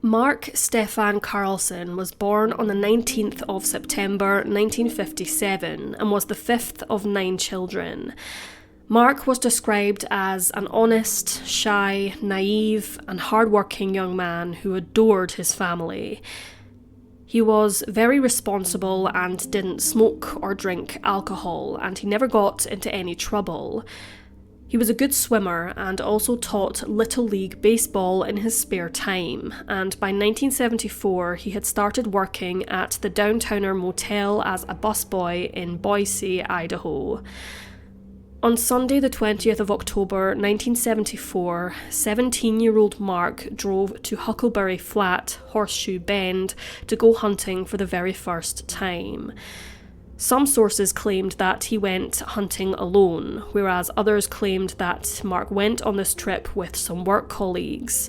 Mark Stefan Carlson was born on the 19th of September 1957 and was the fifth of 9 children. Mark was described as an honest, shy, naive and hard-working young man who adored his family. He was very responsible and didn't smoke or drink alcohol, and he never got into any trouble. He was a good swimmer and also taught Little League baseball in his spare time, and by 1974 he had started working at the Downtowner Motel as a busboy in Boise, Idaho. On Sunday the 20th of October 1974, 17-year-old Mark drove to Huckleberry Flat, Horseshoe Bend, to go hunting for the very first time. Some sources claimed that he went hunting alone, whereas others claimed that Mark went on this trip with some work colleagues.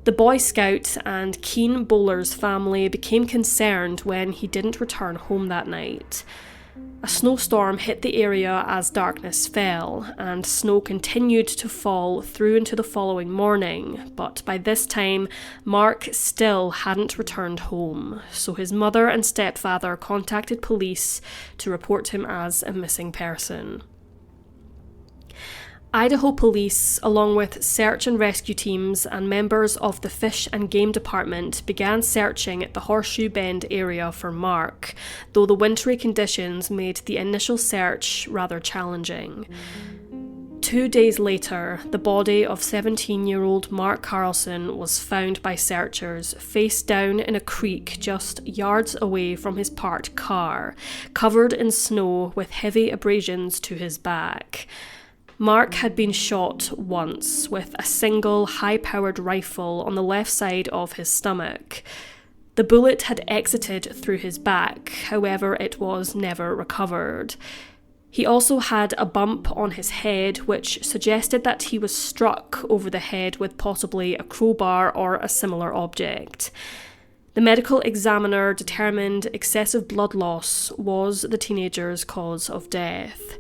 The Boy Scout and keen bowler's family became concerned when he didn't return home that night. A snowstorm hit the area as darkness fell, and snow continued to fall through into the following morning, but by this time, Mark still hadn't returned home, so his mother and stepfather contacted police to report him as a missing person. Idaho police, along with search and rescue teams and members of the Fish and Game Department, began searching at the Horseshoe Bend area for Mark, though the wintry conditions made the initial search rather challenging. 2 days later, the body of 17-year-old Mark Carlson was found by searchers face down in a creek just yards away from his parked car, covered in snow with heavy abrasions to his back. Mark had been shot once with a single high-powered rifle on the left side of his stomach. The bullet had exited through his back, however it was never recovered. He also had a bump on his head which suggested that he was struck over the head with possibly a crowbar or a similar object. The medical examiner determined excessive blood loss was the teenager's cause of death.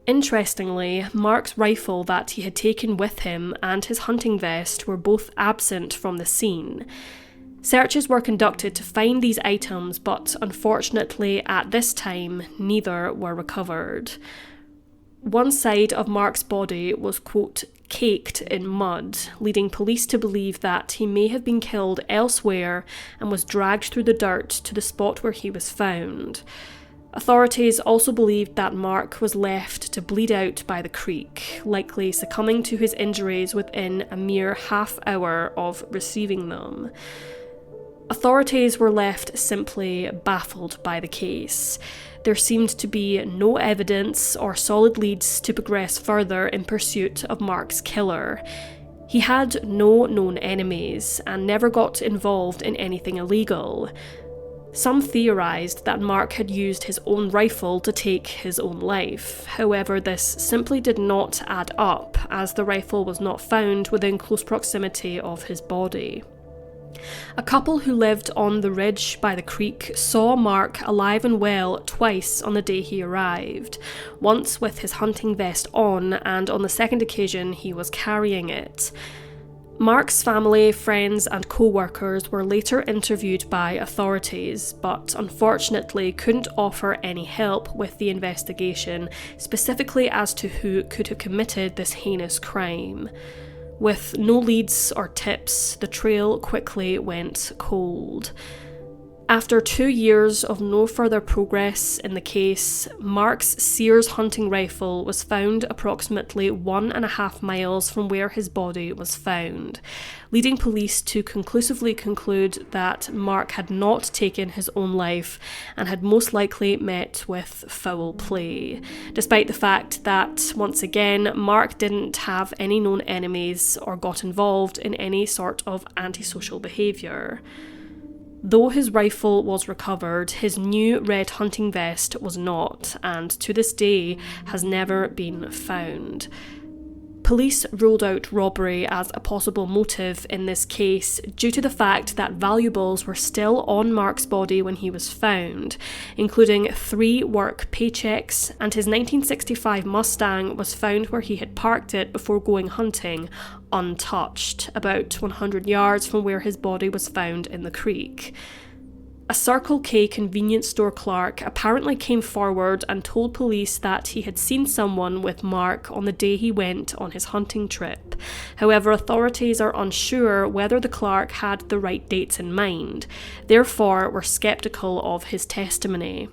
Interestingly, Mark's rifle that he had taken with him and his hunting vest were both absent from the scene. Searches were conducted to find these items, but unfortunately at this time neither were recovered. One side of Mark's body was, quote, caked in mud, leading police to believe that he may have been killed elsewhere and was dragged through the dirt to the spot where he was found. Authorities also believed that Mark was left to bleed out by the creek, likely succumbing to his injuries within a mere half hour of receiving them. Authorities were left simply baffled by the case. There seemed to be no evidence or solid leads to progress further in pursuit of Mark's killer. He had no known enemies and never got involved in anything illegal. Some theorised that Mark had used his own rifle to take his own life. However, this simply did not add up, as the rifle was not found within close proximity of his body. A couple who lived on the ridge by the creek saw Mark alive and well twice on the day he arrived, once with his hunting vest on, and on the second occasion he was carrying it. Mark's family, friends and co-workers were later interviewed by authorities, but unfortunately couldn't offer any help with the investigation, specifically as to who could have committed this heinous crime. With no leads or tips, the trail quickly went cold. After 2 years of no further progress in the case, Mark's Sears hunting rifle was found approximately 1.5 miles from where his body was found, leading police to conclusively conclude that Mark had not taken his own life and had most likely met with foul play, despite the fact that, once again, Mark didn't have any known enemies or got involved in any sort of antisocial behaviour. Though his rifle was recovered, his new red hunting vest was not, and to this day has never been found. Police ruled out robbery as a possible motive in this case due to the fact that valuables were still on Mark's body when he was found, including 3 work paychecks, and his 1965 Mustang was found where he had parked it before going hunting, untouched, about 100 yards from where his body was found in the creek. A Circle K convenience store clerk apparently came forward and told police that he had seen someone with Mark on the day he went on his hunting trip. However, authorities are unsure whether the clerk had the right dates in mind, therefore were sceptical of his testimony.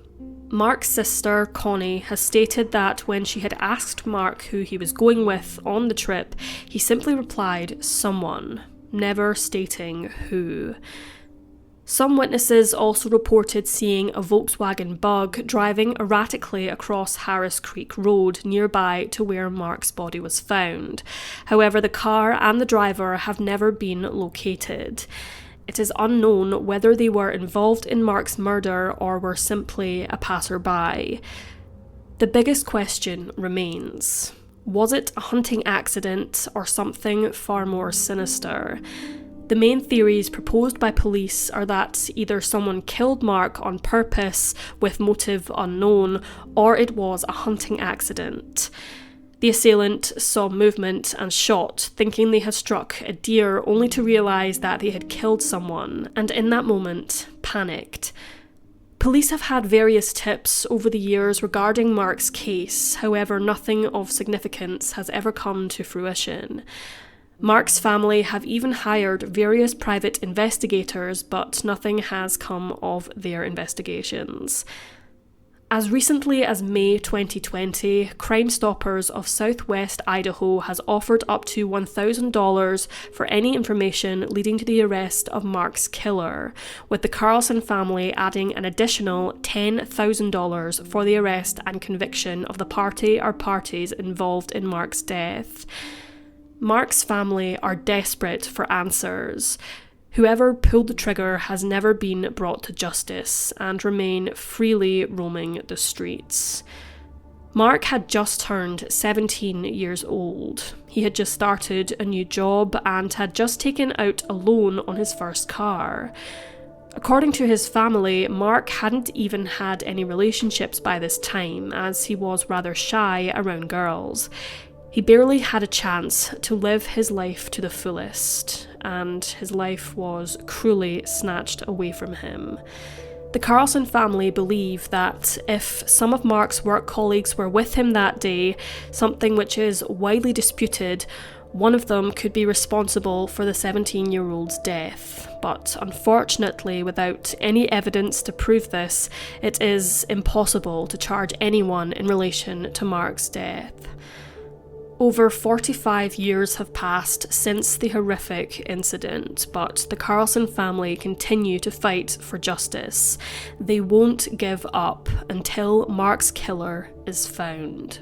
Mark's sister, Connie, has stated that when she had asked Mark who he was going with on the trip, he simply replied, "someone," never stating who. Some witnesses also reported seeing a Volkswagen Bug driving erratically across Harris Creek Road nearby to where Mark's body was found. However, the car and the driver have never been located. It is unknown whether they were involved in Mark's murder or were simply a passerby. The biggest question remains: was it a hunting accident or something far more sinister? The main theories proposed by police are that either someone killed Mark on purpose with motive unknown, or it was a hunting accident. The assailant saw movement and shot, thinking they had struck a deer, only to realise that they had killed someone, and in that moment, panicked. Police have had various tips over the years regarding Mark's case, however, nothing of significance has ever come to fruition. Mark's family have even hired various private investigators, but nothing has come of their investigations. As recently as May 2020, Crime Stoppers of Southwest Idaho has offered up to $1,000 for any information leading to the arrest of Mark's killer, with the Carlson family adding an additional $10,000 for the arrest and conviction of the party or parties involved in Mark's death. Mark's family are desperate for answers. Whoever pulled the trigger has never been brought to justice and remain freely roaming the streets. Mark had just turned 17 years old. He had just started a new job and had just taken out a loan on his first car. According to his family, Mark hadn't even had any relationships by this time, as he was rather shy around girls. He barely had a chance to live his life to the fullest, and his life was cruelly snatched away from him. The Carlson family believe that if some of Mark's work colleagues were with him that day, something which is widely disputed, one of them could be responsible for the 17-year-old's death. But unfortunately, without any evidence to prove this, it is impossible to charge anyone in relation to Mark's death. Over 45 years have passed since the horrific incident, but the Carlson family continue to fight for justice. They won't give up until Mark's killer is found.